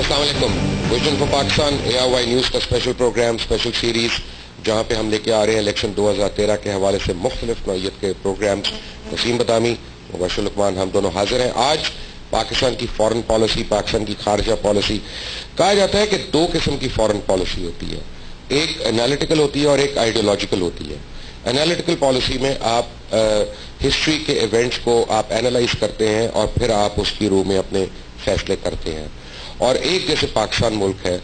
अस्सलाम वालेकुम। Vision for Pakistan ARY news का स्पेशल प्रोग्राम, स्पेशल सीरीज, जहाँ पे हम लेके आ रहे हैं इलेक्शन 2013 के हवाले से मुख्तलिफ नौइयत के प्रोग्राम्स। वसीम बदामी, मुबशर लुकमान, हम दोनों हाजिर हैं। आज पाकिस्तान की फॉरेन पॉलिसी, पाकिस्तान की खारजा पॉलिसी। कहा जाता है कि दो किस्म की फॉरेन पॉलिसी होती है, एक एनालिटिकल होती है और एक आइडियोलॉजिकल होती है। एनालिटिकल पॉलिसी में आप हिस्ट्री के इवेंट्स को आप एनालाइज करते हैं और फिर आप उसकी रूह में अपने फैसले करते हैं। और एक जैसे पाकिस्तान मुल्क है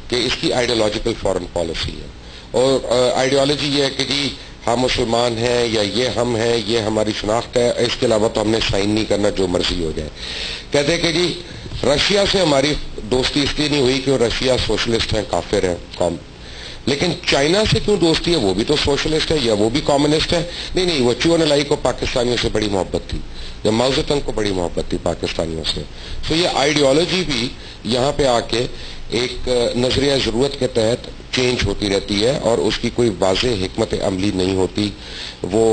कि इसकी आइडियोलॉजिकल फॉरेन पॉलिसी है, और आइडियोलॉजी ये है कि जी हम मुसलमान हैं या ये हम हैं, ये हमारी शनाख्त है, इसके अलावा तो हमने साइन नहीं करना, जो मर्जी हो जाए। कहते हैं कि जी रशिया से हमारी दोस्ती इसलिए नहीं हुई कि वो रशिया सोशलिस्ट हैं, काफिर हैं, कौम, लेकिन चाइना से क्यों दोस्ती है, वो भी तो सोशलिस्ट है या वो भी कम्युनिस्ट है। नहीं, वो चू एन लाई को पाकिस्तानियों से बड़ी मोहब्बत थी, या माओ ज़ेडुंग को बड़ी मोहब्बत थी पाकिस्तानियों से। तो ये आइडियोलॉजी भी यहाँ पे आके एक नजरिया ज़रूरत के तहत चेंज होती रहती है और उसकी कोई वाज़ेह हिकमत अमली नहीं होती। वो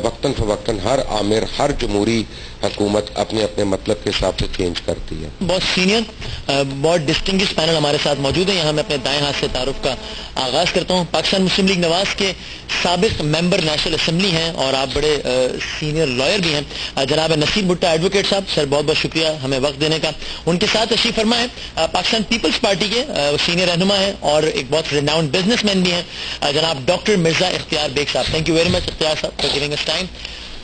वक्तन फवक्तन हर आमिर, हर जमहूरी हुकूमत अपने अपने मतलब के हिसाब से चेंज करती है। बहुत सीनियर, बहुत डिस्टिंग्विश्ड पैनल हमारे साथ मौजूद है। यहाँ मैं अपने दाएं हाथ से तारुफ का आगाज करता हूँ। पाकिस्तान मुस्लिम लीग नवाज के साबिक मेंबर नेशनल असम्बली हैं और आप बड़े सीनियर लॉयर भी हैं, जनाब नसीर भुट्टा एडवोकेट साहब। सर बहुत बहुत शुक्रिया हमें वक्त देने का। उनके साथ तशरीफ फरमा है पाकिस्तान पीपल्स पार्टी के सीनियर रहनुमा है और एक बहुत रिनाउंड बिजनेसमैन भी हैं, जनाब डॉक्टर मिर्जा इख्तियार बेग साहब। थैंक यू वेरी मच इख्तियार साहब for giving us time.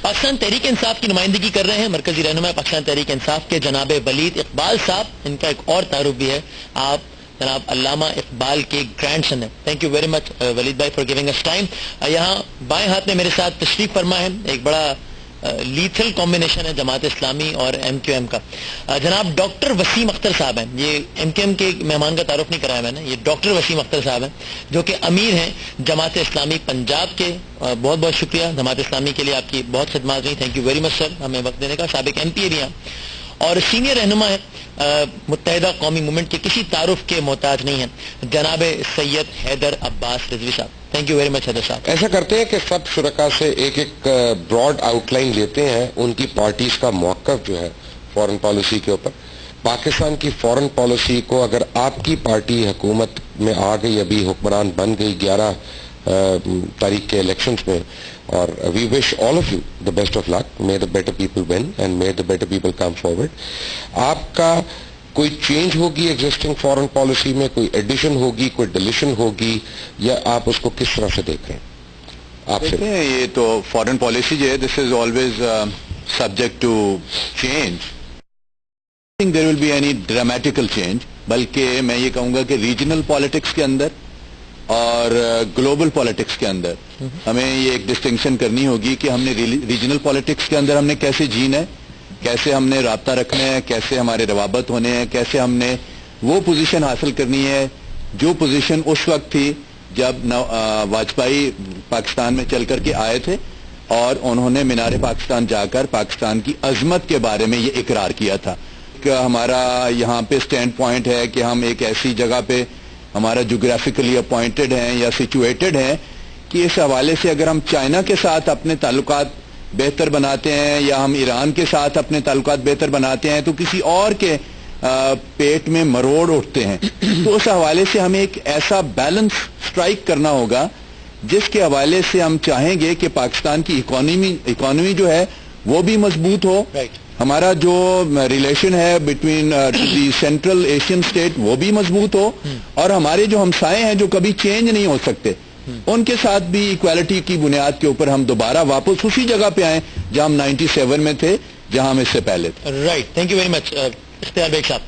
Pakistan Tehreek Insaf की नुमाइंदगी कर रहे हैं मरकजी रहनुमा पाकिस्तान तहरीक इंसाफ के जनाब वलीद इकबाल साहब। इनका एक और तारुफ भी है, आप जनाब अल्लामा इकबाल के ग्रैंड सन है। Thank you very much Waleed भाई फॉर गिविंग अस टाइम। यहाँ बाएं हाथ में मेरे साथ तशरीफ फरमा है एक बड़ा लीथल कॉम्बिनेशन है जमात इस्लामी और MQM का, जनाब डॉक्टर वसीम अख्तर साहब हैं। ये MQM के मेहमान का तारुफ नहीं कराया मैंने, ये डॉक्टर वसीम अख्तर साहब हैं जो कि अमीर हैं जमात इस्लामी पंजाब के। बहुत बहुत शुक्रिया जमात इस्लामी के लिए, आपकी बहुत खिदमत रही। Thank you very much sir हमें वक्त देने का। साबिक MP भी हैं और सीनियर रहनुमा है मुत्तहिदा कौमी मूवमेंट के, किसी तारुफ के मोहताज नहीं है, जनाब सैयद हैदर अब्बास रिजवी साहब। Thank you very much Haider साहब। ऐसा करते हैं कि सब शुरका से एक एक ब्रॉड आउटलाइन लेते हैं उनकी पार्टीज का मौक़िफ़ जो है फॉरेन पॉलिसी के ऊपर। पाकिस्तान की फॉरेन पॉलिसी को अगर आपकी पार्टी हुकूमत में आ गई, अभी हुक्मरान बन गई 11 तारीख के इलेक्शंस में, और we wish all of you the best of luck, may the better people win and may the better people come forward. आपका कोई चेंज होगी एग्जिस्टिंग फॉरेन पॉलिसी में, कोई एडिशन होगी, कोई डिलीशन होगी, या आप उसको किस तरह से देख रहे हैं? आपसे ये तो फॉरेन पॉलिसी जो है this is always subject to change. I think there will be any dramatical change, बल्कि मैं ये कहूंगा कि रीजनल पॉलिटिक्स के अंदर और ग्लोबल पॉलिटिक्स के अंदर हमें ये एक डिस्टिंक्शन करनी होगी कि हमने रीजनल पॉलिटिक्स के अंदर हमने कैसे जीना है, कैसे हमने राब्ता रखना है, कैसे हमारे रवाबत होने हैं, कैसे हमने वो पोजीशन हासिल करनी है जो पोजीशन उस वक्त थी जब वाजपेयी पाकिस्तान में चल करके आए थे और उन्होंने मीनार पाकिस्तान जाकर पाकिस्तान की अजमत के बारे में ये इकरार किया था कि हमारा यहाँ पे स्टैंड पॉइंट है कि हम एक ऐसी जगह पे हमारा जोग्राफिकली अपॉइंटेड हैं या सिचुएटेड हैं कि इस हवाले से अगर हम चाइना के साथ अपने ताल्लुकात बेहतर बनाते हैं या हम ईरान के साथ अपने ताल्लुकात बेहतर बनाते हैं तो किसी और के पेट में मरोड़ उठते हैं। तो उस हवाले से हमें एक ऐसा बैलेंस स्ट्राइक करना होगा जिसके हवाले से हम चाहेंगे कि पाकिस्तान की इकोनॉमी जो है वो भी मजबूत हो, हमारा जो रिलेशन है between the central Asian state वो भी मजबूत हो, और हमारे जो हमसाए हैं जो कभी चेंज नहीं हो सकते उनके साथ भी इक्वालिटी की बुनियाद के ऊपर हम दोबारा वापस उसी जगह पे आए जहां हम 97 में थे, जहां हम इससे पहले थे। Right, thank you very much इख्तियार बेग साहब।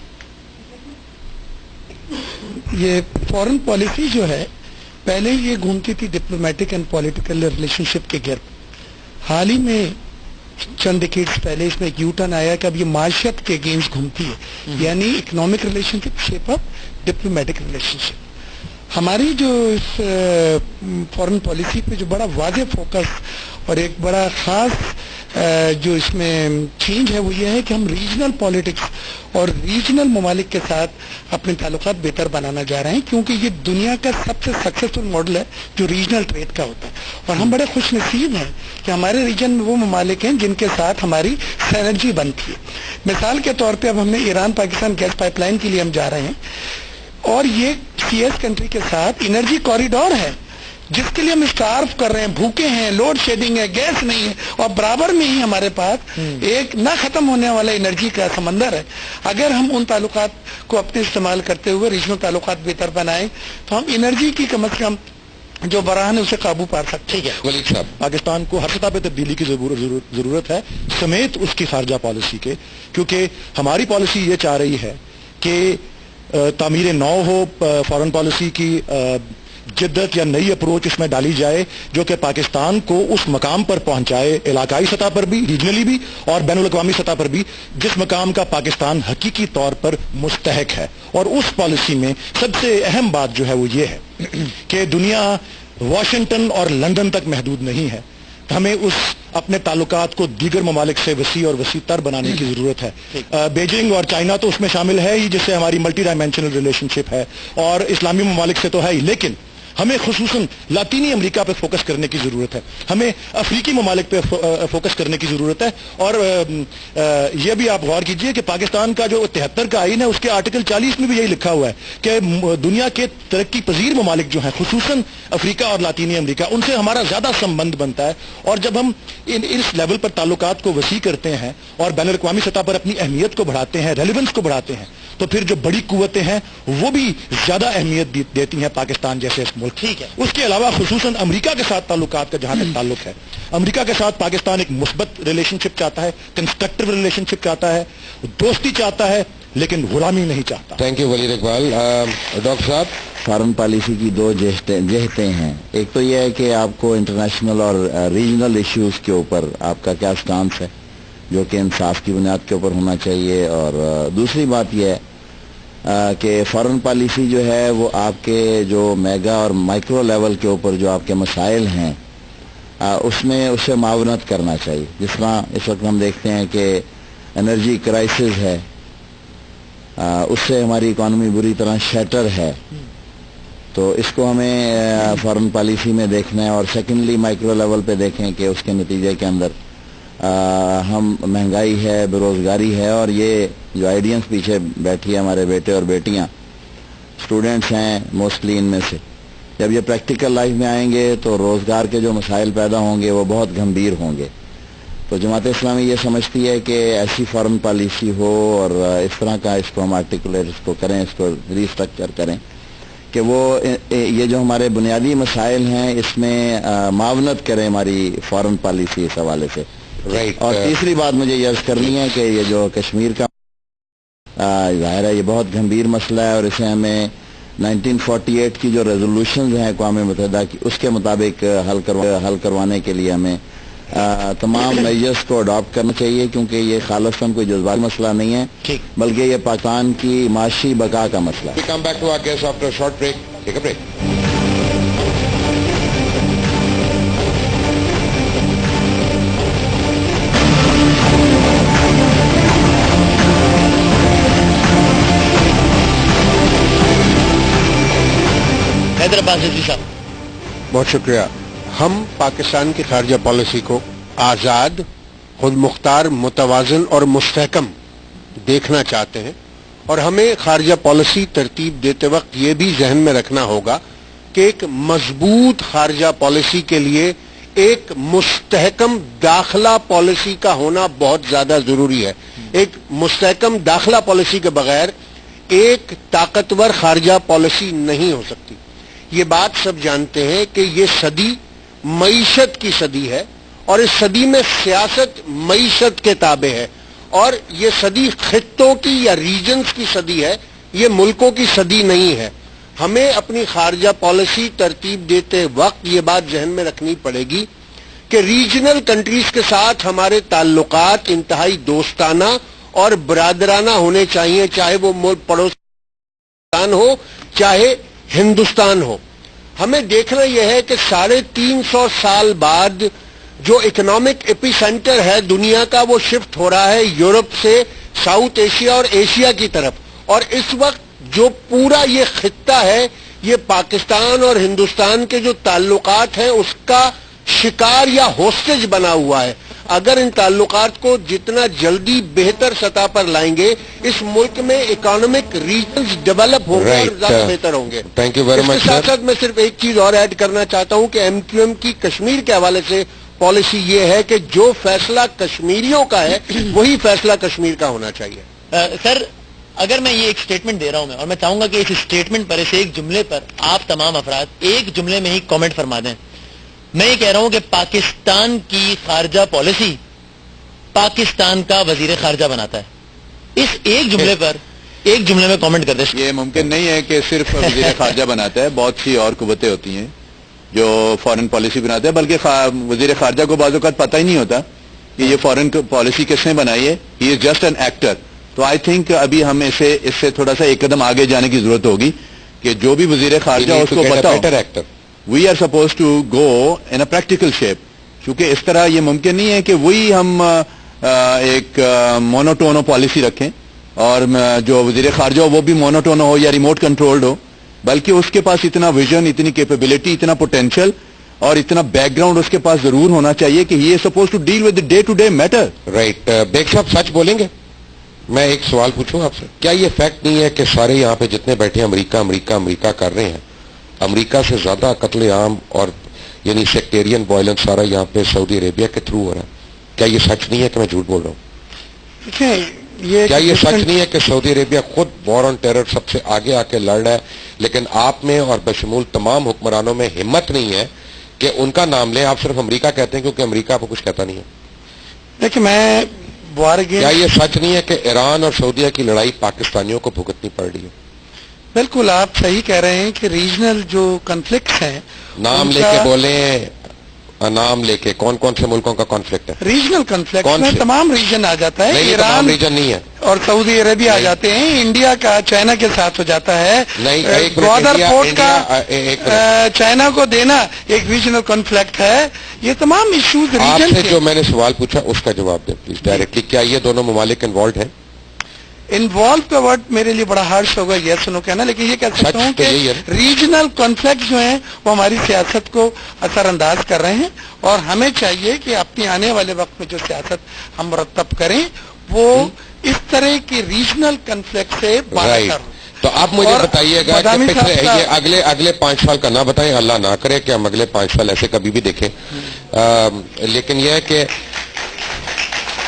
ये फॉरेन पॉलिसी जो है पहले ये घूमती थी डिप्लोमेटिक एंड पॉलिटिकल रिलेशनशिप के गिर्द। हाल ही में चंद डिकेड्स पहले इसमें एक यूटर्न आया कि अब ये माशियत के अगेंस्ट घूमती है, यानी economic relationship shape up diplomatic relationship. हमारी जो इस फॉरेन पॉलिसी पे जो बड़ा वाज़ेह फोकस और एक बड़ा खास جو اس میں چینج ہے وہ یہ ہے کہ ہم ریجنل پالیٹکس اور ریجنل ممالک کے ساتھ اپنے تعلقات بہتر بنانا جا رہے ہیں، کیونکہ یہ دنیا کا سب سے سکسیسفل ماڈل ہے جو ریجنل ٹریڈ کا ہوتا ہے، اور ہم بڑے خوش نصیب ہیں کہ ہمارے ریجن میں وہ ممالک ہیں جن کے ساتھ ہماری سینرجی بنتی ہے. مثال کے طور پہ اب ہم نے Iran Pakistan gas pipeline کے لیے ہم جا رہے ہیں، اور یہ سی ایس کنٹری کے ساتھ انرجی کوریڈور ہے جس کے لیے ہم اسٹارف کر رہے ہیں، بھوکے ہیں، لوڈ شیڈنگ ہے، گیس نہیں ہے، اور برابر میں ہی ہمارے پاس ایک نہ ختم ہونے والا انرجی کا سمندر ہے. اگر ہم ان تعلقات کو اپنے استعمال کرتے ہوئے ریجنل تعلقات بہتر بنائیں تو ہم انرجی کی کم از کم جو بحران ہے اسے قابو پا سکتے ہیں. ولید صاحب، پاکستان کو ہر سطح پہ تبدیلی کی ضرورت ہے، سمیت اس کی خارجہ پالیسی کے، کیونکہ ہماری پالیسی یہ چاہ رہی ہے کہ تعمیر نو ہو، فارن پالیسی کی جدت یا نئی اپروچ اس میں ڈالی جائے جو کہ پاکستان کو اس مقام پر پہنچائے، علاقائی سطح پر بھی، ریجنلی بھی، اور بین الاقوامی سطح پر بھی، جس مقام کا پاکستان حقیقی طور پر مستحق ہے. اور اس پالیسی میں سب سے اہم بات جو ہے وہ یہ ہے کہ دنیا واشنگٹن اور لندن تک محدود نہیں ہے، ہمیں اس اپنے تعلقات کو دیگر ممالک سے وسیع اور وسیع تر بنانے کی ضرورت ہے. بیجنگ اور چائنا تو اس میں شامل ہے ہی، جس سے ہماری ملٹی ڈائمینشنل ریلیشن شپ ہے، اور اسلامی ممالک سے تو ہے ہی، لیکن ہمیں خصوصاً لاطینی امریکہ پہ فوکس کرنے کی ضرورت ہے، ہمیں افریقی ممالک پہ فوکس کرنے کی ضرورت ہے. اور یہ بھی آپ غور کیجئے کہ پاکستان کا جو 73 کا آئین ہے اس کے آرٹیکل 40 میں بھی یہی لکھا ہوا ہے کہ دنیا کے ترقی پذیر ممالک جو ہیں، خصوصاً افریقہ اور لاطینی امریکہ، ان سے ہمارا زیادہ سمبند بنتا ہے. اور جب ہم اس لیول پر تعلقات کو وسیع کرتے ہیں اور بین الاقوامی سطح پر اپنی اہمیت کو بڑھاتے ہیں، ریلیونس کو بڑھاتے ہیں، تو پھر جو بڑی قوتیں ہیں وہ بھی زیادہ اہمیت دیتی ہیں پاکستان جیسے اس ملک. ٹھیک ہے. اس کے علاوہ خصوصاً امریکہ کے ساتھ تعلقات کا جہاں تک تعلق ہے، امریکہ کے ساتھ پاکستان ایک مثبت ریلیشن شپ چاہتا ہے، کنسٹرکٹیو ریلیشن شپ چاہتا ہے، دوستی چاہتا ہے، لیکن غلامی نہیں چاہتا. Thank you Walid Iqbal. Doctor صاحب، فارن پالیسی کی دو جہتیں ہیں. ایک تو یہ ہے کہ آپ کو انٹرنیشنل اور ریجنل ایشوز کے اوپر آپ کا کیا سٹانس ہے، جو کہ انصاف کی بنیاد کے اوپر ہونا چاہیے، اور دوسری بات یہ ہے کہ فارن پالیسی جو ہے وہ آپ کے جو میگا اور مائکرو لیول کے اوپر جو آپ کے مسائل ہیں اس میں اسے معاونت کرنا چاہیے. جس طرح اس وقت ہم دیکھتے ہیں کہ انرجی کرائسس ہے، اس سے ہماری اکانومی بری طرح شیٹر ہے، تو اس کو ہمیں فارن پالیسی میں دیکھنا ہے. اور سیکنڈلی مائکرو لیول پہ دیکھیں کہ اس کے نتیجے کے اندر ہم مہنگائی ہے، بے روزگاری ہے، اور یہ جو آئیڈینس پیچھے بیٹھی ہے ہمارے بیٹے اور بیٹیاں اسٹوڈنٹس ہیں موسٹلی، ان میں سے جب یہ پریکٹیکل لائف میں آئیں گے تو روزگار کے جو مسائل پیدا ہوں گے وہ بہت گمبھیر ہوں گے. تو جماعت اسلامی یہ سمجھتی ہے کہ ایسی فارن پالیسی ہو اور اس طرح کا اس کو ہم آرٹیکولیٹ اس کو کریں، اس کو ریسٹرکچر کریں کہ وہ یہ جو ہمارے بنیادی مسائل ہیں اس میں معاونت کریں ہماری فارن پالیسی اس حوالے سے. اور تیسری بات مجھے یہ عرض کرنی ہے کہ یہ جو کشمیر کا ظاہر ہے یہ بہت گمبھیر مسئلہ ہے، اور اسے ہمیں 1948 کی جو ریزولوشنز ہیں اقوام متحدہ کی اس کے مطابق حل کروانے کے لیے ہمیں تمام میجرز کو اڈاپٹ کرنا چاہیے، کیونکہ یہ خالصاً کوئی جذباتی مسئلہ نہیں ہے بلکہ یہ پاکستان کی معاشی بقا کا مسئلہ ہے. بہت شکریہ. ہم پاکستان کی خارجہ پالیسی کو آزاد، خود مختار، متوازن اور مستحکم دیکھنا چاہتے ہیں، اور ہمیں خارجہ پالیسی ترتیب دیتے وقت یہ بھی ذہن میں رکھنا ہوگا کہ ایک مضبوط خارجہ پالیسی کے لیے ایک مستحکم داخلہ پالیسی کا ہونا بہت زیادہ ضروری ہے. ایک مستحکم داخلہ پالیسی کے بغیر ایک طاقتور خارجہ پالیسی نہیں ہو سکتی. یہ بات سب جانتے ہیں کہ یہ صدی معیشت کی صدی ہے، اور اس صدی میں سیاست معیشت کے تابع ہے، اور یہ صدی خطوں کی یا ریجنز کی صدی ہے، یہ ملکوں کی صدی نہیں ہے. ہمیں اپنی خارجہ پالیسی ترتیب دیتے وقت یہ بات ذہن میں رکھنی پڑے گی کہ ریجنل کنٹریز کے ساتھ ہمارے تعلقات انتہائی دوستانہ اور برادرانہ ہونے چاہیے، چاہے وہ ملک پڑوسی ہو چاہے ہندوستان ہو. ہمیں دیکھنا یہ ہے کہ 350 سال بعد जो इकोनॉमिक एपी सेंटर है दुनिया का, वो शिफ्ट हो रहा है यूरोप से साउथ एशिया और एशिया की तरफ, और इस वक्त जो पूरा ये खित्ता है ये पाकिस्तान और हिंदुस्तान के जो ताल्लुकात हैं उसका शिकार या होस्टेज बना हुआ है। अगर इन ताल्लुकात को जितना जल्दी बेहतर सतह पर लाएंगे इस मुल्क में इकोनॉमिक रीजन्स डेवलप होंगे और ज्यादा बेहतर होंगे। Thank you very much. इसके साथ साथ मैं सिर्फ एक चीज और ऐड करना चाहता हूं कि एमक्यूएम की कश्मीर के हवाले से पॉलिसी ये है कि जो फैसला कश्मीरियों का है वही फैसला कश्मीर का होना चाहिए। सर अगर मैं ये एक स्टेटमेंट दे रहा हूं मैं, और मैं चाहूंगा कि इस स्टेटमेंट पर, इस एक जुमले पर आप तमाम अफराद एक जुमले में ही कमेंट फरमा दें। मैं ये कह रहा हूं कि पाकिस्तान की खारजा पॉलिसी पाकिस्तान का वजीर खारजा बनाता है। इस एक जुमले पर एक जुमले में कमेंट कर दें। ये मुमकिन नहीं है कि सिर्फ वजीर खारजा बनाता है, बहुत सी और कुव्वतें होती हैं जो फॉरेन पॉलिसी बनाते हैं, बल्कि वजीर खारजा को बाज़ औक़ात पता ही नहीं होता कि ये फॉरेन पॉलिसी किसने बनाई है। He is just an actor. तो आई थिंक अभी हमें इससे थोड़ा सा एक कदम आगे जाने की जरूरत होगी कि जो भी वजीर खारजा उसको पता हो। We are suppose to go in a practical shape, क्योंकि इस तरह ये मुमकिन नहीं है कि वही हम एक मोनोटोनो पॉलिसी रखें और जो वजीर खारजा हो वो भी मोनोटोनो हो या रिमोट कंट्रोल्ड हो, बल्कि उसके पास इतना विजन, इतनी कैपेबिलिटी, इतना पोटेंशियल और इतना बैकग्राउंड उसके पास जरूर होना चाहिए कि he is suppose to deal with day to day matter. Right. Baig साहब सच बोलेंगे? मैं एक सवाल पूछूं आपसे, क्या ये फैक्ट नहीं है कि सारे यहाँ पे जितने बैठे अमेरिका अमेरिका अमेरिका कर रहे हैं, अमेरिका से ज्यादा कत्ले आम और यानी सेक्टेरियन वायलेंस सारा यहाँ पे सऊदी अरेबिया के थ्रू हो रहा है? क्या ये सच नहीं है कि मैं झूठ बोल रहा हूँ? क्या ये सच नहीं है कि सऊदी अरेबिया खुद वॉर ऑन टेरर सबसे आगे आके लड़ रहा है, लेकिन आप में और बशमूल तमाम हुक्मरानों में हिम्मत नहीं है कि उनका नाम लें? आप सिर्फ अमेरिका कहते हैं क्योंकि अमेरिका आपको कुछ कहता नहीं है। देखिए, मैं क्या ये सच नहीं है कि ईरान और सऊदीया की लड़ाई पाकिस्तानियों को भुगतनी पड़ रही है? बिल्कुल आप सही कह रहे हैं कि रीजनल जो कॉन्फ्लिक्ट हैं, नाम लेके बोले, नाम लेके कौन कौन से मुल्कों का कॉन्फ्लिक्ट है? रीजनल कॉन्फ्लिक्ट में तमाम रीजन आ जाता है। ईरान रीजन नहीं है और सऊदी अरेबिया आ जाते हैं, इंडिया का चाइना के साथ हो जाता है। नहीं, ग्वादर पोर्ट का चाइना को देना एक रीजनल कॉन्फ्लिक्ट है। ये तमाम इश्यूज रीजन से जो मैंने सवाल पूछा उसका जवाब दें प्लीज डायरेक्टली। क्या ये दोनों ममालिक इन्वॉल्व हैं? इन्वॉल्व का वर्ड मेरे लिए बड़ा हार्श होगा ये सुनो कहना, लेकिन ये कह सकता हूँ कि रीजनल कॉन्फ्लिक्ट जो हैं वो हमारी सियासत को असरअंदाज कर रहे हैं, और हमें चाहिए कि अपने आने वाले वक्त में जो सियासत हम मुरतब करें वो इस तरह की रीजनल कॉन्फ्लिक्ट से बाहर हो। तो आप मुझे बताइएगा कि पिछले ये अगले 5 साल का ना बताएं, अल्लाह ना करे कि हम अगले 5 साल ऐसे कभी भी देखें, लेकिन यह है कि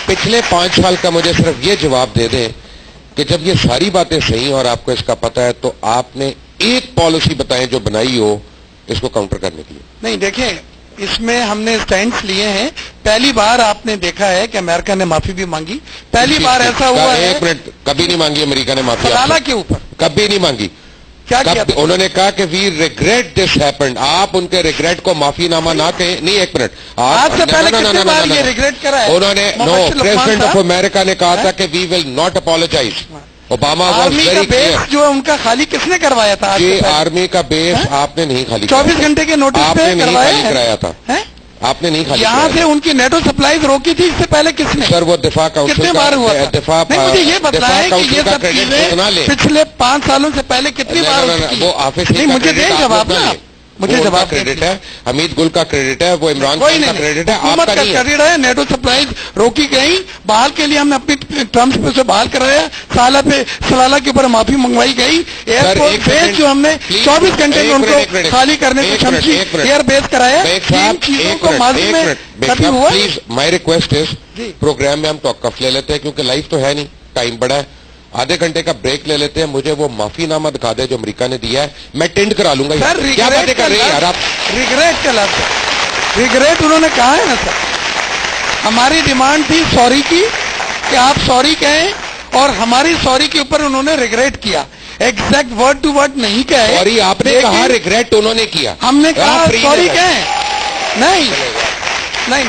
पिछले 5 साल का मुझे सिर्फ ये जवाब दे दें कि जब ये सारी बातें सही और आपको इसका पता है तो आपने एक पॉलिसी बताएं जो बनाई हो इसको काउंटर करने के लिए। नहीं, देखें, इसमें हमने स्टैंड्स लिए हैं। पहली बार आपने देखा है कि अमेरिका ने माफी भी मांगी। पहली बार ऐसा हुआ है। एक मिनट, कभी नहीं मांगी अमेरिका ने माफी सलाला के ऊपर, कभी नहीं मांगी। क्या किया? उन्होंने कहा कि वी रिग्रेट दिस हैपेंड। आप उनके रिग्रेट को माफीनामा ना कहें। नहीं, एक मिनट, आज से पहले कितने बार ये रिग्रेट करा है उन्होंने? नो, प्रेसिडेंट ऑफ अमेरिका ने कहा था कि we will not apologize. Obama was very clear. जो उनका खाली किसने करवाया था? ये आर्मी का बेस आपने नहीं खाली 24 घंटे के नोटिस आपने नहीं खाली कराया था, आपने नहीं खाली। यहाँ से उनकी नेटो सप्लाईज रोकी थी, इससे पहले किसने? सर वो दिफा काउंसिल कितने बार हुआ था? मुझे ये बताएं कि ये सब चीजें पिछले 5 सालों से पहले कितनी बार? वो ऑफिस मुझे दें जवाब ना, मुझे जवाब क्रेडिट है, हमीद गुल का क्रेडिट है, वो इमरान खान का क्रेडिट है, आपका नहीं है। क्रेडिट है। नेटो सप्लाईज रोकी गई, बहाल के लिए हमने अपनी टर्म्स पे से बहाल कराया। सलाला के ऊपर माफी मंगवाई गई। एयरपोर्ट बेस जो हमने 24 घंटे में उनको खाली करने की क्षमता एयर बेस कराया। इन चीजों को मालूम में कभी हुआ? Please my request is, program में हम तवक्कुफ ले लेते हैं क्योंकि लाइफ तो है नहीं, टाइम बड़ा है। आधे घंटे का ब्रेक ले लेते हैं। मुझे वो माफीनामा दिखा दे जो अमेरिका ने दिया है, मैं टेंड करा लूंगा। क्या बातें कर रहे हैं यार आप? रिग्रेट का लफ्ज, रिग्रेट उन्होंने कहा है ना सर। हमारी डिमांड थी सॉरी की कि आप सॉरी कहें, और हमारी सॉरी के ऊपर उन्होंने रिग्रेट किया। एग्जैक्ट वर्ड टू वर्ड नहीं कहे। सॉरी आपने कहा, रिग्रेट उन्होंने किया। हमने कहा सॉरी कहें। नहीं नहीं,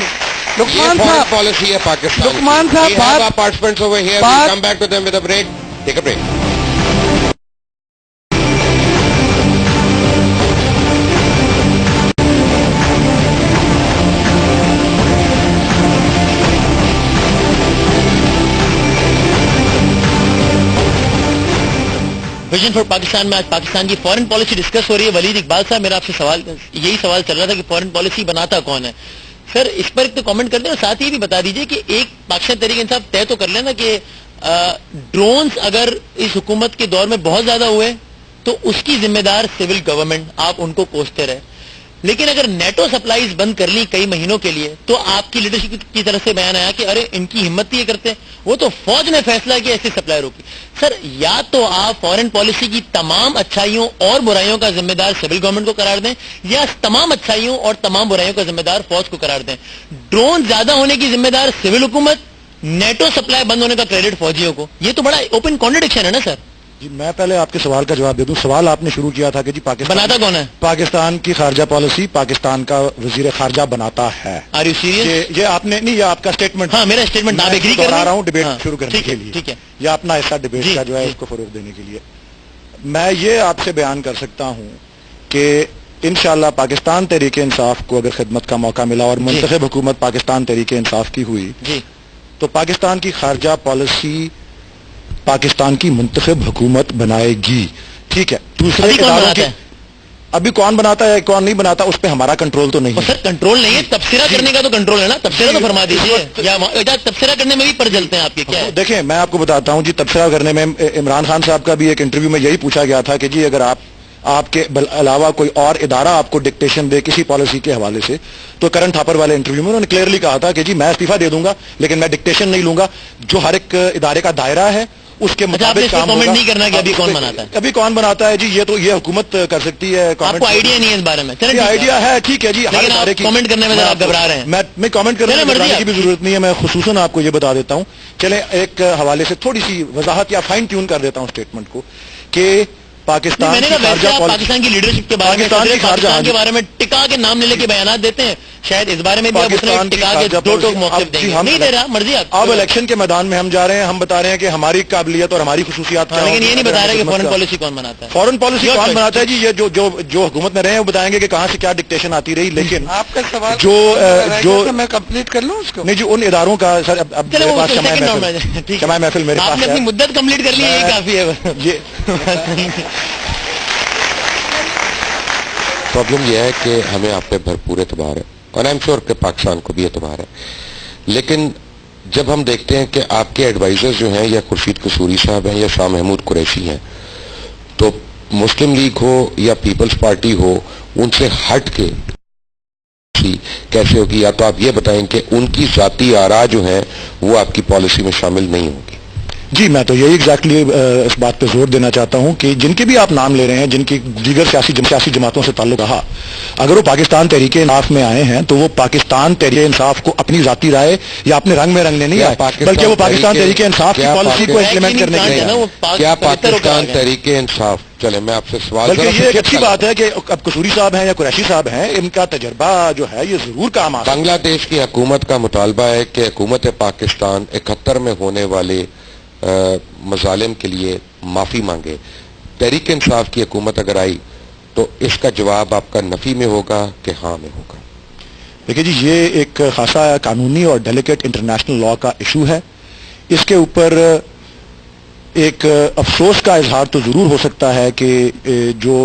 लुकमान साहब पॉलिसी है पाकिस्तान। लुकमान साहब participants over here, we come back to them with a break, take a break. Vision for Pakistan में आज पाकिस्तान की फॉरेन पॉलिसी डिस्कस हो रही है। वलीद इकबाल साहब, मेरा आपसे यही सवाल चल रहा था कि फॉरेन पॉलिसी बनाता कौन है सर, इस पर एक तो कमेंट कर दें और साथ ही ये भी बता दीजिए कि एक पाकिस्तान तहरीक इंसाफ तय तो कर लेना कि ड्रोन्स अगर इस हुकूमत के दौर में बहुत ज्यादा हुए तो उसकी जिम्मेदार सिविल गवर्नमेंट, आप उनको कोसते रहे, लेकिन अगर नेटो सप्लाईज बंद कर ली कई महीनों के लिए तो आपकी लीडरशिप की तरफ से बयान आया कि अरे इनकी हिम्मत ये करते हैं, वो तो फौज ने फैसला किया ऐसे सप्लाई रोकी। सर, या तो आप फॉरेन पॉलिसी की तमाम अच्छाइयों और बुराइयों का जिम्मेदार सिविल गवर्नमेंट को करार दें, या तमाम अच्छाइयों और तमाम बुराइयों का जिम्मेदार फौज को करार दें। ड्रोन ज्यादा होने की जिम्मेदार सिविल हुकूमत, नेटो सप्लाई बंद होने का क्रेडिट फौजियों को। ये तो बड़ा ओपन कॉन्ट्रडिक्शन है ना सर। जी, मैं पहले आपके सवाल का जवाब दे दूं। सवाल आपने शुरू किया था कि जी पाकिस्तान बनाता कौन है? पाकिस्तान की खारजा पॉलिसी पाकिस्तान का वजीर खारजा बनाता है। Are you serious? ये आपने नहीं, ये आपका स्टेटमेंट। हाँ, मेरा स्टेटमेंट आप एग्री कर रहा हूँ डिबेट शुरू करने के लिए। ठीक है, ये अपना हिस्सा डिबेट का जो है उसको फरोग देने के लिए मैं ये आपसे बयान कर सकता हूँ कि इंशाअल्लाह पाकिस्तान तहरीक इंसाफ को अगर खिदमत का मौका मिला और मुंतखब हुकूमत पाकिस्तान तहरीक इंसाफ की हुई तो पाकिस्तान की खारजा पॉलिसी पाकिस्तान की मुंतखब हुकूमत बनाएगी। ठीक है, दूसरे इदारों के अभी कौन बनाता है कौन नहीं बनाता उस पर हमारा कंट्रोल तो नहीं है। सर, कंट्रोल नहीं है, तबसरा करने का तो कंट्रोल है ना, तबसरा तो फरमा दीजिए, या तबसरा करने में भी पड़ चलते हैं आपके क्या है? देखिए, मैं आपको बताता हूँ जी, तबसरा करने में इमरान खान साहब का भी एक इंटरव्यू में यही पूछा गया था कि जी अगर आपके अलावा कोई और इदारा आपको डिक्टेशन दे किसी पॉलिसी के हवाले से, तो करंट थापर वाले इंटरव्यू में उन्होंने क्लियरली कहा था कि जी मैं इस्तीफा दे दूंगा लेकिन मैं डिक्टेशन नहीं लूंगा, जो हर एक इदारे का दायरा है उसके मुताबिक काम होगा। नहीं करना कि अभी कौन बनाता है, अभी कौन बनाता है जी, ये तो ये हुकूमत कर सकती है। आपको आइडिया नहीं है इस बारे में? चलिए, आइडिया है, ठीक है जी, लेकिन आप कमेंट करने में आप घबरा रहे हैं। मैं कमेंट करने की भी जरूरत नहीं है, मैं खुसूसन आपको ये बता देता हूँ। चले एक हवाले से थोड़ी सी वजाहत या फाइन ट्यून कर देता हूँ स्टेटमेंट को कि पाकिस्तान की लीडरशिप के बारे में, पाकिस्तान के बारे में टिका के नाम लेने के बयान देते हैं, शायद इस बारे में भी आप टिका के दो टोक मौके देंगे। नहीं दे रहा, मर्जी आप। अब इलेक्शन के मैदान में हम जा रहे हैं, हम बता रहे हैं कि हमारी काबिलियत और हमारी खुसूसियात हैं, लेकिन ये नहीं बता रहे कि फॉरेन पॉलिसी कौन बनाता है। फॉरेन पॉलिसी कौन बनाता है जी, ये जो हुकूमत में रहे हैं वो बताएंगे कि कहाँ से क्या डिक्टेशन आती रही। लेकिन आपका सवाल जो मैं कंप्लीट कर लूँ उसको? नहीं जी, उन इदारों का सर अब शमाए महफिल मेरे पास है, मुद्दत कंप्लीट कर ली, यही काफी है। ये प्रॉब्लम यह है कि हमें आप पे भरपूर एतबार है और आई एम श्योर कि पाकिस्तान को भी एतबार है, लेकिन जब हम देखते हैं कि आपके एडवाइजर्स जो हैं या खुर्शीद कसूरी साहब हैं या शाह महमूद कुरैशी हैं, तो मुस्लिम लीग हो या पीपल्स पार्टी हो, उनसे हट के कैसे होगी? या तो आप ये बताएं कि उनकी जाती आरा जो है वो आपकी पॉलिसी में शामिल नहीं होगी। जी, मैं तो यही एग्जैक्टली इस बात पे जोर देना चाहता हूं कि जिनके भी आप नाम ले रहे हैं, जिनकी दीगर सियासी जमातों से ताल्लुक रहा, अगर वो पाकिस्तान तहरीक इंसाफ में आए हैं तो वो पाकिस्तान तहरीक इंसाफ को अपनी जाती राय या अपने रंग में रंगने नहीं आए, बल्कि वो पाकिस्तान तहरीक इंसाफ की पॉलिसी को इम्प्लीमेंट करने के लिए। क्या पाकिस्तान तहरीक इंसाफ, चले मैं आपसे सवाल, बल्कि ये एक अच्छी बात है कि अब कसूरी साहब हैं या कुरैशी साहब हैं, इनका तजर्बा जो है ये जरूर काम आ। बांग्लादेश की हुकूमत का मुतालबा है कि हुकूमत पाकिस्तान 71 में होने वाले मजालिम के लिए माफी मांगे। तहरीक इंसाफ की हुकूमत अगर आई तो इसका जवाब आपका नफी में होगा कि हाँ में होगा? देखिए जी, ये एक खासा कानूनी और डेलिकेट इंटरनेशनल लॉ का इशू है। इसके ऊपर एक अफसोस का इजहार तो जरूर हो सकता है कि जो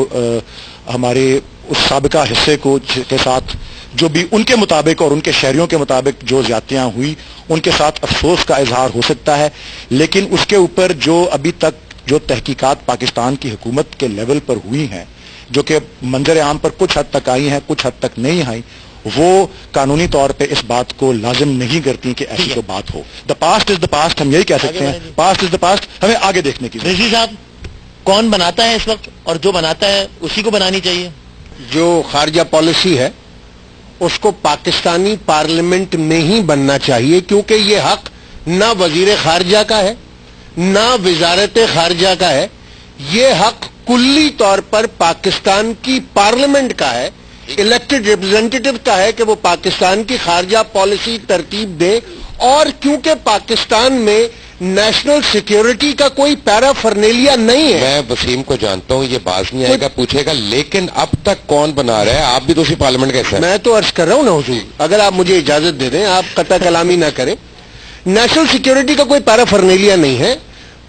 हमारे उस साबिका हिस्से को के साथ जो भी उनके मुताबिक और उनके शहरियों के मुताबिक जो ज्यादतियां हुई उनके साथ अफसोस का इजहार हो सकता है, लेकिन उसके ऊपर जो अभी तक जो तहकीकात पाकिस्तान की हुकूमत के लेवल पर हुई हैं, जो कि मंजर आम पर कुछ हद तक आई हैं कुछ हद तक नहीं आई, वो कानूनी तौर पे इस बात को लाजिम नहीं करती कि ऐसी तो बात हो। The past is the past, हम यही कह सकते हैं, पास्ट इज द पास्ट, हमें आगे देखने की। ऋषि साहब, कौन बनाता है इस वक्त, और जो बनाता है उसी को बनानी चाहिए? जो खारजा पॉलिसी है उसको पाकिस्तानी पार्लियामेंट में ही बनना चाहिए, क्योंकि ये हक ना वजीर खारजा का है ना वजारत खारजा का है, ये हक कुल्ली तौर पर पाकिस्तान की पार्लियामेंट का है, इलेक्टेड रिप्रेजेंटेटिव का है कि वो पाकिस्तान की खारजा पॉलिसी तरतीब दे। और क्योंकि पाकिस्तान में नेशनल सिक्योरिटी का कोई पैराफर्नेलिया नहीं है। मैं वसीम को जानता हूँ, ये बाज नहीं आएगा पूछेगा, लेकिन अब तक कौन बना रहा है? आप भी तो उसी पार्लियामेंट का हिस्सा हैं। मैं तो अर्ज कर रहा हूँ ना हुजूर, अगर आप मुझे इजाजत दे दें, आप कता कलामी ना करें। नेशनल सिक्योरिटी का कोई पैराफर्नेलिया नहीं है,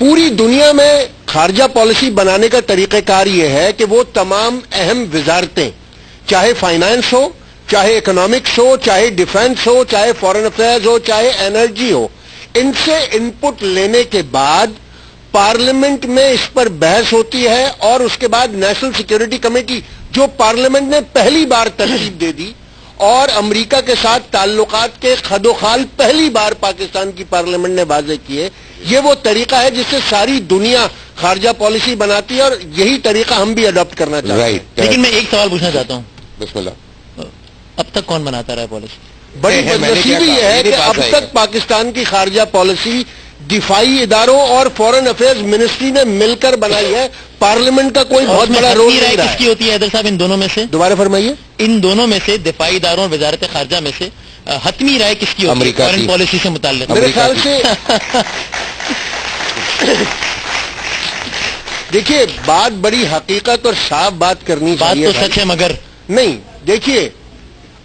पूरी दुनिया में खारजा पॉलिसी बनाने का तरीक़ाकार ये है कि वो तमाम अहम वजारतें, चाहे फाइनेंस हो, चाहे इकोनॉमिक्स हो, चाहे डिफेंस हो, चाहे फॉरेन अफेयर्स हो, चाहे एनर्जी हो, इनसे इनपुट लेने के बाद पार्लियामेंट में इस पर बहस होती है और उसके बाद नेशनल सिक्योरिटी कमेटी, जो पार्लियामेंट ने पहली बार तरतीब दे दी, और अमेरिका के साथ ताल्लुकात के खदोखाल पहली बार पाकिस्तान की पार्लियामेंट ने वाजे किए। ये वो तरीका है जिससे सारी दुनिया खारजा पॉलिसी बनाती है और यही तरीका हम भी अडॉप्ट करना चाहते हैं। लेकिन मैं एक सवाल पूछना चाहता हूँ, बिस्मिल्लाह। अब तक कौन बनाता रहा है पॉलिसी? बड़ी बदनसीबी ये है कि अब तक पाकिस्तान की खारजा पॉलिसी दिफाई इदारों और फॉरेन अफेयर्स मिनिस्ट्री ने मिलकर बनाई है। पार्लियामेंट का कोई बहुत बड़ा रोल नहीं रहा है। किसकी होती है हैदर साहब इन दोनों में से? दोबारा फरमाइए। इन दोनों में से, दिफाई इदारों और वजारत खारजा में से हतमी राय किसकी होती है फॉरेन पॉलिसी से मुताल्लिक? मेरे ख्याल से देखिए, बात बड़ी हकीकत और साफ बात करनी चाहिए। बात तो सच है, मगर नहीं, देखिए,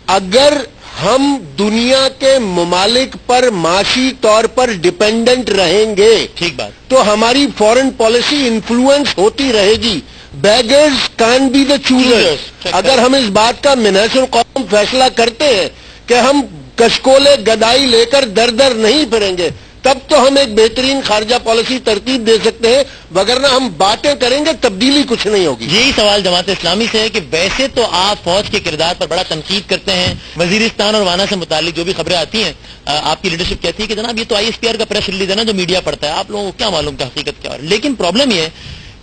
अगर हम दुनिया के ममालिक पर माशी तौर पर डिपेंडेंट रहेंगे, ठीक बात, तो हमारी फॉरेन पॉलिसी इन्फ्लुएंस होती रहेगी। Beggars can be the choosers. अगर हम इस बात का मिनहसुल कौम फैसला करते हैं कि हम कशकोले गदाई लेकर दर दर नहीं फिरेंगे, तब तो हम एक बेहतरीन खारजा पॉलिसी तरतीब दे सकते हैं, वगरना हम बातें करेंगे, तब्दीली कुछ नहीं होगी। यही सवाल जमात इस्लामी से है कि वैसे तो आप फौज के किरदार पर बड़ा तनकीद करते हैं, वजीरिस्तान और वाना से मुतालिक जो भी खबरें आती हैं, आपकी लीडरशिप कहती है कि जनाब ये तो ISPR का प्रेस रिलीज है ना जो मीडिया पढ़ता है, आप लोगों को क्या मालूम कि हकीकत क्या है। लेकिन प्रॉब्लम ये है,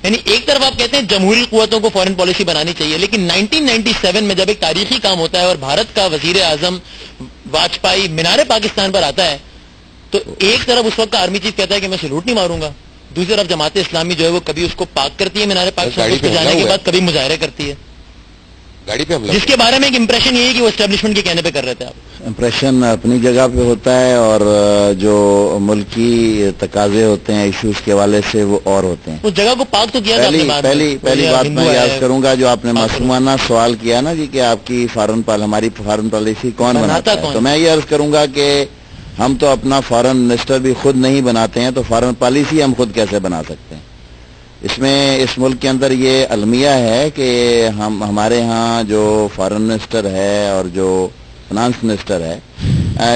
यानी एक तरफ आप कहते हैं जमहूरी कुव्वतों को फॉरेन पॉलिसी बनानी चाहिए, लेकिन 1997 में जब एक तारीखी काम होता है और भारत का वजीर आजम वाजपेयी मीनार पाकिस्तान पर आता है, तो एक तरफ उस वक्त का आर्मी चीफ कहता है कि मैं सलूट नहीं मारूंगा, दूसरी तरफ जमात इस्लामी जो है वो कभी उसको पाक करती है मीनार पाकिस्तान को जाने के बाद, कभी मुजाहरे करती है गाड़ी पे हमला, जिसके बारे में एक इंप्रेशन ये है कि वो एस्टेब्लिशमेंट के कहने पे कर रहे थे आप। इम्प्रेशन अपनी जगह पे होता है और जो मुल्की तकाजे होते हैं इश्यूज के हवाले से वो और होते हैं। उस जगह को पाक तो किया पहली बात मैं याद करूंगा जो आपने मासूमाना सवाल किया ना जी कि आपकी हमारी फॉरेन पॉलिसी कौन बनाता है, तो मैं ये अर्ज करूंगा कि हम तो अपना फॉरेन मिनिस्टर भी खुद नहीं बनाते हैं, तो फॉरेन पॉलिसी हम खुद कैसे बना सकते हैं? इसमें इस मुल्क के अंदर ये अलमिया है कि हमारे यहाँ जो फॉरेन मिनिस्टर है और जो फाइनेंस मिनिस्टर है,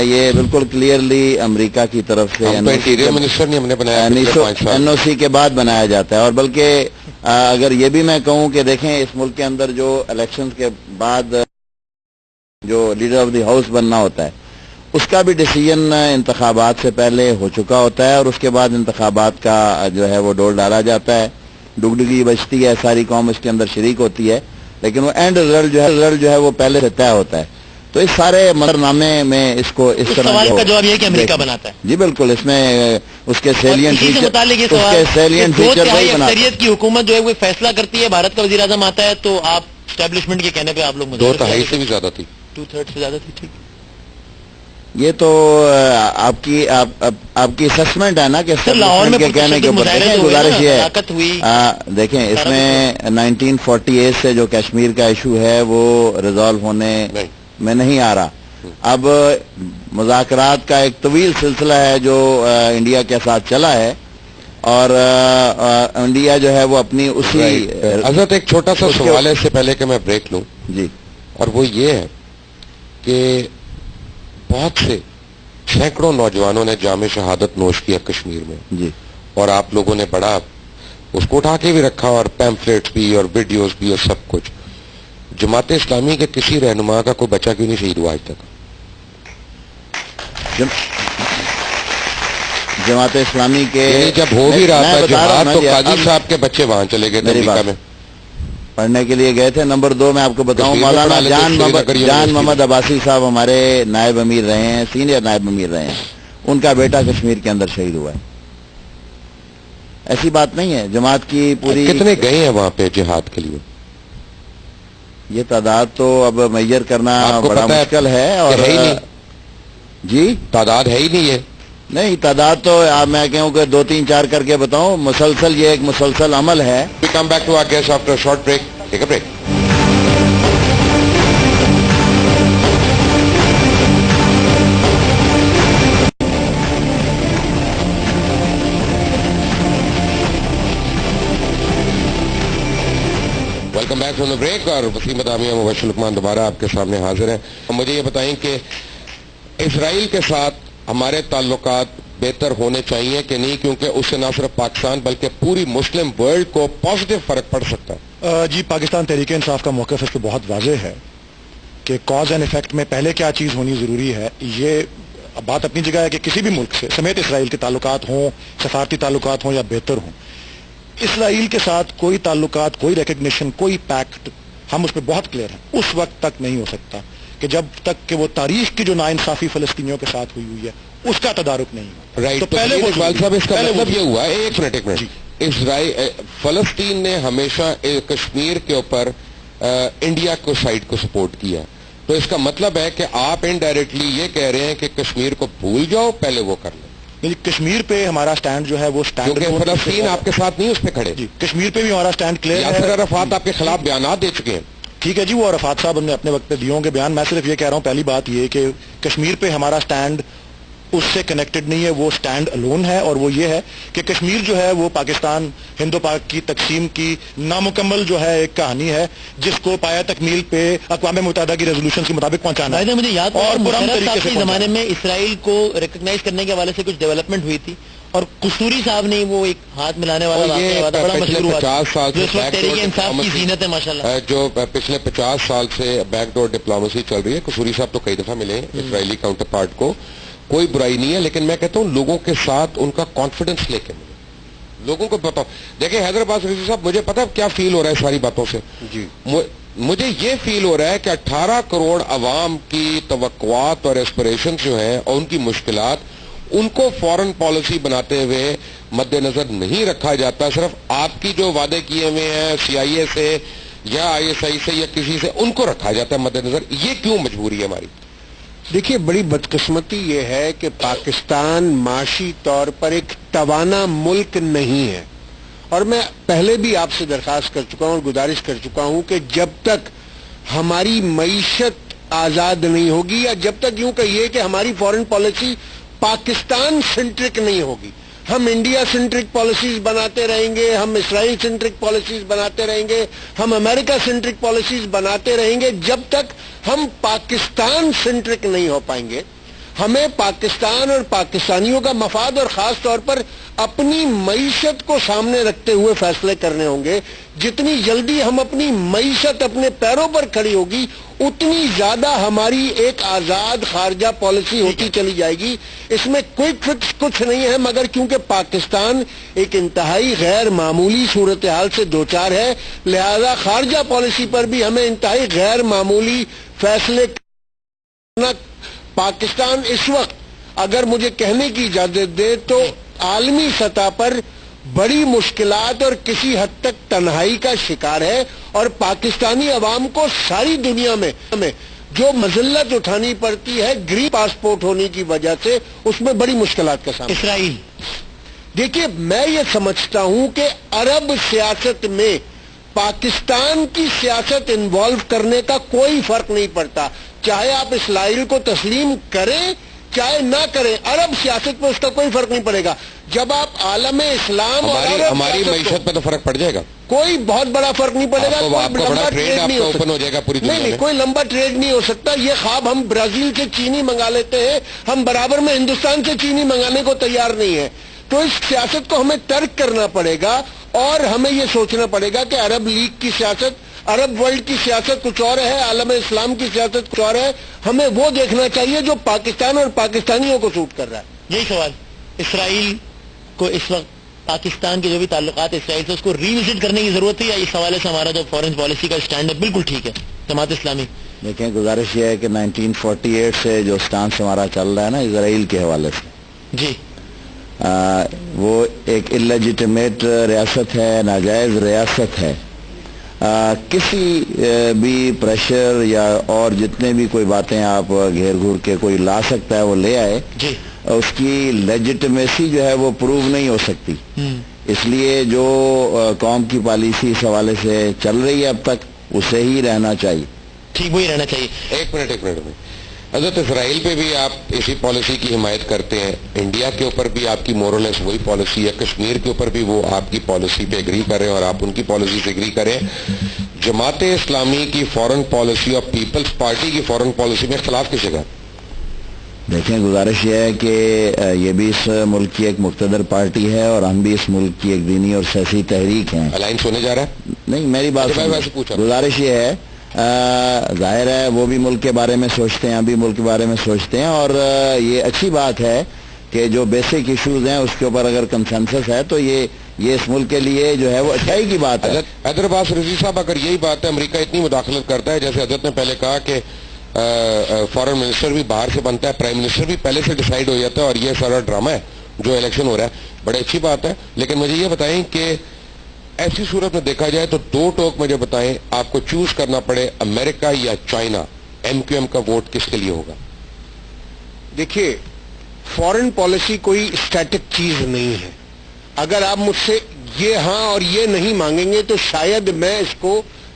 ये बिल्कुल क्लियरली अमेरिका की तरफ से इंटीरियर मिनिस्टर नहीं हमने बनाया, NOC के बाद बनाया जाता है। और बल्कि अगर ये भी मैं कहूँ कि देखें इस मुल्क के अंदर जो इलेक्शन के बाद जो लीडर ऑफ द हाउस बनना होता है उसका भी डिसीजन इंतखाबात से पहले हो चुका होता है और उसके बाद इंतखाबात का जो है वो डोल डाला जाता है, डुगडुगी बजती है, सारी कौम इसके अंदर शरीक होती है, लेकिन वो एंड रिजल्ट जो है वो पहले से तय होता है। तो इस सारे मंजरनामे में इसको इस तरह सवाल का जवाब ये है कि अमेरिका बनाता है। जी बिल्कुल, इसमें उसके सैलिएंट फीचर वही बनाता की हुकूमत जो है वो फैसला करती है, भारत का वजीर आजम आता है, तो आप एस्टेब्लिशमेंट के कहने पे आप लोग 2/3 से भी ज्यादा थी, 2/3 से ज्यादा थी। ठीक, ये तो आपकी असेसमेंट है ना कि लाहौर में के कहने के ऊपर गुजारिश ये है, देखें इसमें 1948 से जो कश्मीर का इशू है वो रिजॉल्व होने में नहीं आ रहा। अब मुज़ाकरात का एक तवील सिलसिला है जो इंडिया के साथ चला है और इंडिया जो है वो अपनी उसी हज़रत एक छोटा सा सवाल है इससे पहले कि मैं ब्रेक लूं जी, और वो ये है कि बहुत से सैकड़ों नौजवानों ने जामे शहादत नोश किया कश्मीर में जी, और आप लोगों ने बड़ा उसको उठा के भी रखा और पैम्फलेट्स भी और वीडियोस भी और सब कुछ। जमात इस्लामी के किसी रहनुमा का कोई बच्चा क्यों नहीं शहीद हुआ आज तक? जमात इस्लामी के जब हो भी रहा था जिहाद तो काजी साहब के बच्चे वहां चले गए थे अमेरिका में पढ़ने के लिए गए थे। नंबर 2 मैं आपको बताऊं, मौलाना जान मोहम्मद अब्बासी साहब हमारे नायब अमीर रहे हैं, सीनियर नायब अमीर रहे हैं, उनका बेटा कश्मीर के अंदर शहीद हुआ है। ऐसी बात नहीं है। जमात की पूरी कितने गए हैं वहां पे जिहाद के लिए? ये तादाद तो अब मेजर करना बड़ा मुश्किल है और है ही नहीं। जी तादाद है ही नहीं है। नहीं, तादाद तो मैं कहूँ कि 2, 3, 4 करके बताऊं, मुसलसल ये एक मुसलसल अमल है। We come back to our guest after a short break. Take a break. Welcome back from the break. और वसीम बदामी और मुबशर लुकमान दोबारा आपके सामने हाजिर हैं। मुझे ये बताएं कि इसराइल के साथ हमारे ताल्लुकात बेहतर होने चाहिए कि नहीं, क्योंकि उससे ना सिर्फ पाकिस्तान बल्कि पूरी मुस्लिम वर्ल्ड को पॉजिटिव फर्क पड़ सकता है। जी, पाकिस्तान तहरीक इंसाफ का मौक़िफ़ इस पर बहुत वाज़ेह है कि कॉज एंड इफेक्ट में पहले क्या चीज़ होनी ज़रूरी है। ये बात अपनी जगह है कि किसी भी मुल्क से समेत इसराइल के ताल्लुकात हों, सफारती ताल्लुकात हों या बेहतर हों, इसराइल के साथ कोई ताल्लुकात, कोई रिकग्निशन, कोई पैक्ट, हम उस पर बहुत क्लियर हैं, उस वक्त तक नहीं हो सकता कि जब तक कि वो तारीख की जो नाइंसाफी फलस्तीनियों के साथ हुई है उसका तदारुक नहीं हो। राइट, तो पहले इकबाल साहब इसका मतलब ये हुआ है, एक मिनट, इसराइल फलस्तीन ने हमेशा कश्मीर के ऊपर इंडिया को साइड को सपोर्ट किया, तो इसका मतलब है कि आप इनडायरेक्टली ये कह रहे हैं कि कश्मीर को भूल जाओ, पहले वो कर लो। कश्मीर पे हमारा स्टैंड जो है वो स्टैंड, फलस्तीन आपके साथ नहीं उस पर खड़े। जी, कश्मीर पे भी हमारा स्टैंड क्लियर है। यासिर अरफात आपके खिलाफ बयान दे चुके हैं। ठीक है जी, वो अरफात साहब ने अपने वक्त पे दिए होंगे बयान। मैं सिर्फ ये कह रहा हूँ, पहली बात ये कि कश्मीर पे हमारा स्टैंड उससे कनेक्टेड नहीं है, वो स्टैंड अलोन है। और वो ये है कि कश्मीर जो है वो पाकिस्तान हिंदो पाक की तकसीम की नामुकम्मल जो है एक कहानी है, जिसको पाया तकमील पे अक़वाम मुत्तहिदा की रेजोल्यूशन के मुताबिक पहुंचाना है। मुझे याद और बुरम तरीके से जमाने में इसराइल को रिकॉग्नाइज करने के हवाले से कुछ डेवलपमेंट हुई थी और कसूरी साहब ने वो एक हाथ मिलाने वाला बड़ा मशहूर हुआ, 50 साल से तहरीक इंसाफ की जीनत है माशाल्लाह, जो पिछले 50 साल से बैकडोर डिप्लोमेसी चल रही है। कसूरी साहब तो कई दफा मिले इसराइली काउंटर पार्ट को, कोई बुराई नहीं है, लेकिन मैं कहता हूँ लोगों के साथ उनका कॉन्फिडेंस लेके मिले, लोगों को बताओ। देखिए हैदराबाद रईसी साहब, मुझे पता है क्या फील हो रहा है सारी बातों से जी। मुझे ये फील हो रहा है कि 18 करोड़ अवाम की तवक्कुआत और एस्पिरेशन जो हैं और उनकी मुश्किलात, उनको फॉरेन पॉलिसी बनाते हुए मद्देनजर नहीं रखा जाता। सिर्फ आपकी जो वादे किए हुए हैं CIA से या ISI से या किसी से, उनको रखा जाता है मद्देनजर। ये क्यों मजबूरी है हमारी? देखिए, बड़ी बदकिस्मती ये है कि पाकिस्तान माशी तौर पर एक तवाना मुल्क नहीं है। और मैं पहले भी आपसे दरखास्त कर चुका हूं और गुजारिश कर चुका हूं कि जब तक हमारी मईशत आजाद नहीं होगी, या जब तक यूं कहिए कि हमारी फॉरेन पॉलिसी पाकिस्तान सेंट्रिक नहीं होगी, हम इंडिया सेंट्रिक पॉलिसीज बनाते रहेंगे, हम इसराइल सेंट्रिक पॉलिसीज बनाते रहेंगे, हम अमेरिका सेंट्रिक पॉलिसीज बनाते रहेंगे, जब तक हम पाकिस्तान सेंट्रिक नहीं हो पाएंगे। हमें पाकिस्तान और पाकिस्तानियों का मफाद और खास तौर पर अपनी मईशत को सामने रखते हुए फैसले करने होंगे। जितनी जल्दी हम अपनी मईशत अपने पैरों पर खड़ी होगी, उतनी ज्यादा हमारी एक आजाद खारजा पॉलिसी होती चली जाएगी। इसमें क्विक फिक्स कुछ नहीं है, मगर क्योंकि पाकिस्तान एक इंतहाई गैर मामूली सूरत हाल से दो चार है, लिहाजा खारजा पॉलिसी पर भी हमें इंतहाई गैर मामूली फैसले करना। पाकिस्तान इस वक्त, अगर मुझे कहने की इजाजत दे, तो आलमी सतह पर बड़ी मुश्किलात और किसी हद तक तन्हाई का शिकार है। और पाकिस्तानी अवाम को सारी दुनिया में जो मजल्लत उठानी पड़ती है ग्रीन पासपोर्ट होने की वजह से, उसमें बड़ी मुश्किलात का सामना। इसराइल, देखिए, मैं ये समझता हूं कि अरब सियासत में पाकिस्तान की सियासत इन्वॉल्व करने का कोई फर्क नहीं पड़ता। चाहे आप इसराइल को तस्लीम करें चाहे ना करें, अरब सियासत में उसका कोई फर्क नहीं पड़ेगा। जब आप आलम इस्लाम और हमारी मईशत पे तो फर्क पड़ जाएगा, कोई बहुत बड़ा फर्क नहीं पड़ेगा। कोई लंबा ट्रेड नहीं हो ओपन हो जाएगा पूरी दुनिया में। नहीं, कोई लंबा ट्रेड नहीं हो सकता। ये ख्वाब हम ब्राजील से चीनी मंगा लेते हैं, हम बराबर में हिंदुस्तान से चीनी मंगाने को तैयार नहीं है। तो इस सियासत को हमें तर्क करना पड़ेगा और हमें यह सोचना पड़ेगा कि अरब लीग की सियासत, अरब वर्ल्ड की सियासत कुछ और है, आलम इस्लाम की सियासत कुछ और है। हमें वो देखना चाहिए जो पाकिस्तान और पाकिस्तानियों को सूट कर रहा है। यही सवाल, इसराइल को इस वक्त पाकिस्तान के जो भी ताल्लुकात इसराइल से, उसको रीविजिट करने की जरूरत है, या इस हवाले से हमारा जो फॉरेन पॉलिसी का स्टैंड है बिल्कुल ठीक है? जमात इस्लामी, देखें, गुजारिश यह है कि 1948 से जो स्टांस हमारा चल रहा है ना इसराइल के हवाले से जी, वो एक इलेजिटिमेट रियासत है, नाजायज रियासत है। किसी भी प्रेशर या और जितने भी कोई बातें आप घेर घूर के कोई ला सकता है वो ले आए जी, उसकी लेजिटिमेसी जो है वो प्रूव नहीं हो सकती। इसलिए जो कौम की पॉलिसी इस हवाले से चल रही है अब तक, उसे ही रहना चाहिए। ठीक, वही रहना चाहिए। एक मिनट में हजरत इसराइल पे भी आप इसी पॉलिसी की हिमायत करते हैं, इंडिया के ऊपर भी आपकी मोरलेस वही पॉलिसी है, कश्मीर के ऊपर भी वो आपकी पॉलिसी पे एग्री कर रहे हैं और आप उनकी पॉलिसी से एग्री करें। जमात इस्लामी की फॉरेन पॉलिसी और पीपल्स पार्टी की फॉरेन पॉलिसी में इख्तलाफ किस जगह? देखें, गुजारिश यह है कि ये भी इस मुल्क की एक मुख्तदर पार्टी है और हम भी इस मुल्क की एक दीनी और सियासी तहरीक हैं। अलायंस होने जा रहा है? नहीं, मेरी बात गुजारिश ये है, जाहिर है वो भी मुल्क के बारे में सोचते हैं, हम भी मुल्क के बारे में सोचते हैं, और ये अच्छी बात है कि जो बेसिक इश्यूज हैं उसके ऊपर अगर कंसेंसस है तो ये इस मुल्क के लिए जो है वो अच्छाई की बात है। हैदर अब्बास रजी साहब, अगर यही बात है, अमेरिका इतनी मुदाखलत करता है, जैसे हजरत ने पहले कहा कि फॉरेन मिनिस्टर भी बाहर से बनता है, प्राइम मिनिस्टर भी पहले से डिसाइड हो जाता है, और ये सारा ड्रामा है जो इलेक्शन हो रहा है, बड़ी अच्छी बात है। लेकिन मुझे ये बताएं कि ऐसी सूरत में देखा जाए तो दो टोक मुझे बताएं, आपको चूज करना पड़े अमेरिका या चाइना, MQM का वोट किसके लिए होगा? देखिए, फॉरेन पॉलिसी कोई स्टैटिक चीज नहीं है। अगर आप मुझसे ये हाँ और ये नहीं मांगेंगे तो शायद मैं इसको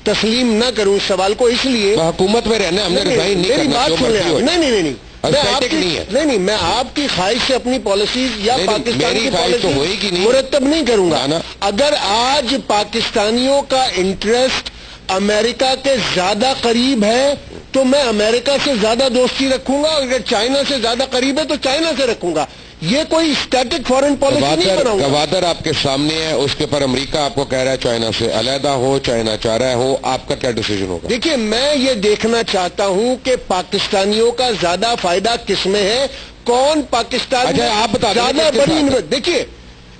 तस्लीम ना करूं इस सवाल को, इसलिए हुकूमत में रहना, हमने रिजाइन नहीं करना। बात सुन लें, नहीं मैं आपकी नहीं मैं आपकी ख्वाहिश से अपनी पॉलिसीज या पाकिस्तान की पॉलिसी मुरतब नहीं करूंगा। अगर आज पाकिस्तानियों का इंटरेस्ट अमेरिका के ज्यादा करीब है तो मैं अमेरिका से ज्यादा दोस्ती रखूंगा, और अगर चाइना से ज्यादा करीब है तो चाइना से रखूंगा। ये कोई स्टैटिक फॉरेन पॉलिसी नहीं बनाऊंगा। गवादर आपके सामने है, उसके पर अमेरिका आपको कह रहा है चाइना से अलहदा हो, चाइना चाह रहा हो, आपका क्या डिसीजन होगा? देखिए, मैं ये देखना चाहता हूं कि पाकिस्तानियों का ज्यादा फायदा किसमें है, कौन पाकिस्तान में आप बता ज्यादा बड़ी। देखिए,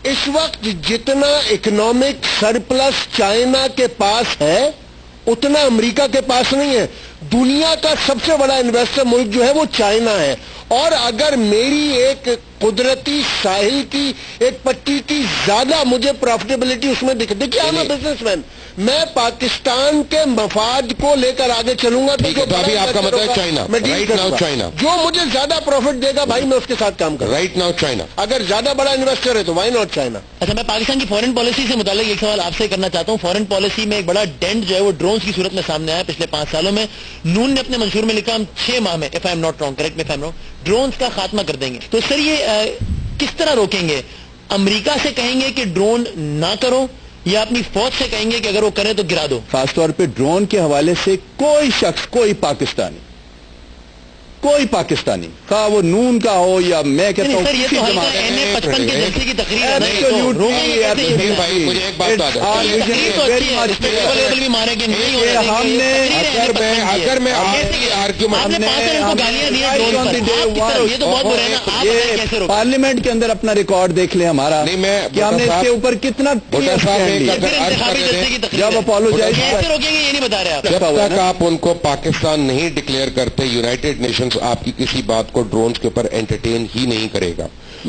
इस वक्त जितना इकोनॉमिक सरप्लस चाइना के पास है उतना अमेरिका के पास नहीं है। दुनिया का सबसे बड़ा इन्वेस्टर मुल्क जो है वो चाइना है, और अगर मेरी एक कुदरती साहिल की एक पट्टी की ज्यादा मुझे प्रॉफिटेबिलिटी उसमें देखिए, आई एम अ बिजनेसमैन, मैं पाकिस्तान के मफाद को लेकर आगे चलूंगा। तो अभी आपका मतलब है चाइना, राइट नाउ चाइना, जो मुझे ज्यादा प्रॉफिट देगा भाई मैं उसके साथ काम करूं। राइट नाउ चाइना, अगर ज्यादा बड़ा इन्वेस्टर है तो वाई नॉट चाइना। अच्छा, मैं पाकिस्तान की फॉरेन पॉलिसी से मुताल्लिक एक सवाल आपसे करना चाहता हूँ। फॉरेन पॉलिसी में एक बड़ा डेंट जो है वो ड्रोन्स की सूरत में सामने आया पिछले 5 सालों में। नून ने अपने मंशूर में लिखा हम 6 माह में, if I am not wrong, correct me if I am wrong, drones का खात्मा कर देंगे। तो सर ये किस तरह रोकेंगे? अमेरिका से कहेंगे कि ड्रोन ना करो, या अपनी फौज से कहेंगे कि अगर वो करें तो गिरा दो? खासतौर पे ड्रोन के हवाले से कोई शख्स, कोई पाकिस्तानी का वो नून का हो या मैं कहता हूँ सर, ये तो NA-55 के जलसे की तकरीर है। मुझे एक बात बता हमने अगर मैं ये तो बहुत बुरा है ना। आप कैसे पार्लियामेंट के अंदर अपना रिकॉर्ड देख ले हमारा, नहीं मैं कि हमने इसके ऊपर कितना जब अपोलोजाइज कैसे रोकेंगे ये नहीं बता रहे आप। जब तक आप उनको पाकिस्तान नहीं डिक्लेयर करते, यूनाइटेड नेशंस आपकी किसी बात को ड्रोन्स के ऊपर एंटरटेन ही नहीं करेगा।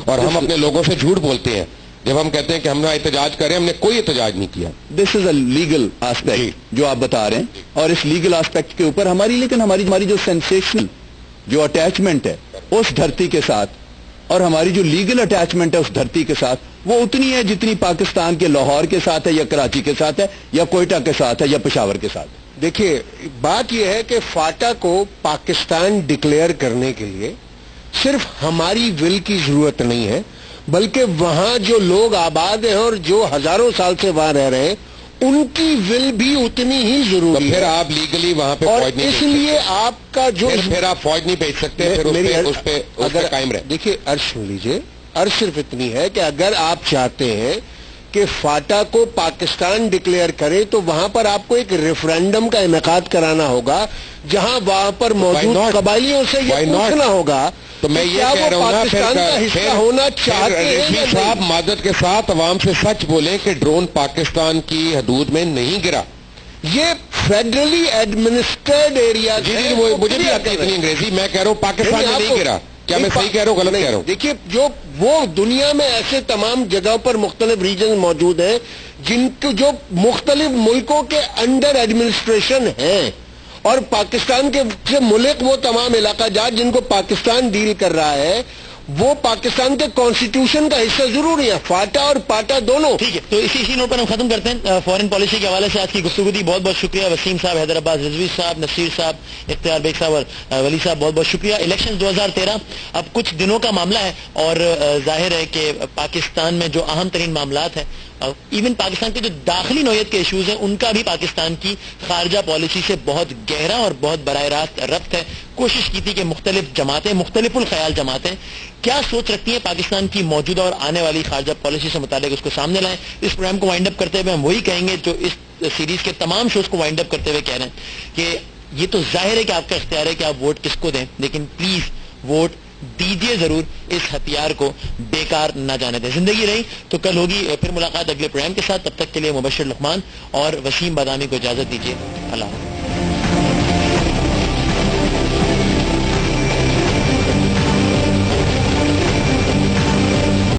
और हम अपने लोगों से झूठ बोलते हैं जब हम कहते हैं कि हमने एहतजाज करें, हमने कोई एहतजाज नहीं किया। This is a legal aspect जो आप बता रहे हैं, और इस लीगल एस्पेक्ट के ऊपर हमारी जो सेंसेशनल जो अटैचमेंट है उस धरती के साथ, और हमारी जो लीगल अटैचमेंट है उस धरती के साथ, वो उतनी है जितनी पाकिस्तान के लाहौर के साथ है, या कराची के साथ है, या कोयटा के साथ है, या पेशावर के साथ। देखिए, बात यह है कि फाटा को पाकिस्तान डिक्लेयर करने के लिए सिर्फ हमारी विल की जरूरत नहीं है, बल्कि वहां जो लोग आबाद हैं और जो हजारों साल से वहां रह रहे हैं उनकी विल भी उतनी ही जरूरी है। फिर आप लीगली वहां पे और फौज नहीं इसलिए आपका जो फिर आप फौज नहीं भेज सकते, फिर उस पे कायम रहे। देखिए, अर्ज सुन लीजिए, अर्ज सिर्फ इतनी है कि अगर आप चाहते हैं कि फाटा को पाकिस्तान डिक्लेयर करे तो वहां पर आपको एक रेफरेंडम का इनेकाद कराना होगा, जहां वहां पर मौजूद कबाइलियों से ये पूछना होगा तो मैं ये कह रहा हूँ ना, पाकिस्तान का हिस्सा होना चाहते हैं। साहब मदद के साथ अवाम से सच बोलें कि ड्रोन पाकिस्तान की हदूद में नहीं गिरा। ये फेडरली एडमिनिस्ट्रेड एरिया। जी मुझे भी आती इतनी अंग्रेजी, मैं कह रहा हूँ पाकिस्तान में नहीं गिरा। क्या मैं सही कह रहा हूँ, गलत कह रहा हूँ? देखिए, जो वो दुनिया में ऐसे तमाम जगहों पर मुख्तलिफ रीजन मौजूद हैं जिनको जो मुख्तलिफ मुल्कों के अंडर एडमिनिस्ट्रेशन है, और पाकिस्तान के मुल्क वो तमाम इलाका जात जिनको पाकिस्तान डील कर रहा है, وہ پاکستان کے کانسٹیٹیوشن کا حصہ ضرور ہے، فاٹا اور پاٹا دونوں. ٹھیک ہے، تو اسی نوٹ پر ہم ختم کرتے ہیں. فورن پالیسی کے حوالے سے آج کی گفتگو دی. بہت بہت شکریہ وسیم صاحب، حیدرآباد رضوی صاحب، نصیر صاحب، اختیار بیگ صاحب اور ولی صاحب، بہت بہت شکریہ. الیکشن 2013 اب کچھ دنوں کا معاملہ ہے اور ظاہر ہے کہ پاکستان میں جو اہم ترین معاملات ہیں، ایون پاکستان کے جو داخلی نوعیت کے ایشوز ہیں، ان کا بھی پاکستان کی خارجہ پالیسی سے بہت گہرا اور بہت براہ راست ربط ہے. کوشش کی تھی کہ مختلف جماعتیں، مختلف الخیال جماعتیں کیا سوچ رکھتی ہیں پاکستان کی موجودہ اور آنے والی خارجہ پالیسی سے متعلق، اس کو سامنے لائیں. اس پروگرام کو وائنڈ اپ کرتے ہوئے ہم وہی کہیں گے جو اس سیریز کے تمام شوز کو وائنڈ اپ کرتے ہوئے کہہ رہے ہیں کہ یہ تو ظاہر ہے کہ آپ کا اختیار ہے کہ آپ ووٹ کس کو دیں، لیکن پلیز ووٹ دیجئے ضرور، اس ہتھیار کو بیکار نہ جانے دیں. زندگی رہی تو کل ہوگی پھر ملاقات اگلے پروگرام کے ساتھ. تب تک کے لیے مبشر لقمان اور وسیم بادامی کو اجازت دیجیے. اللہ حافظ.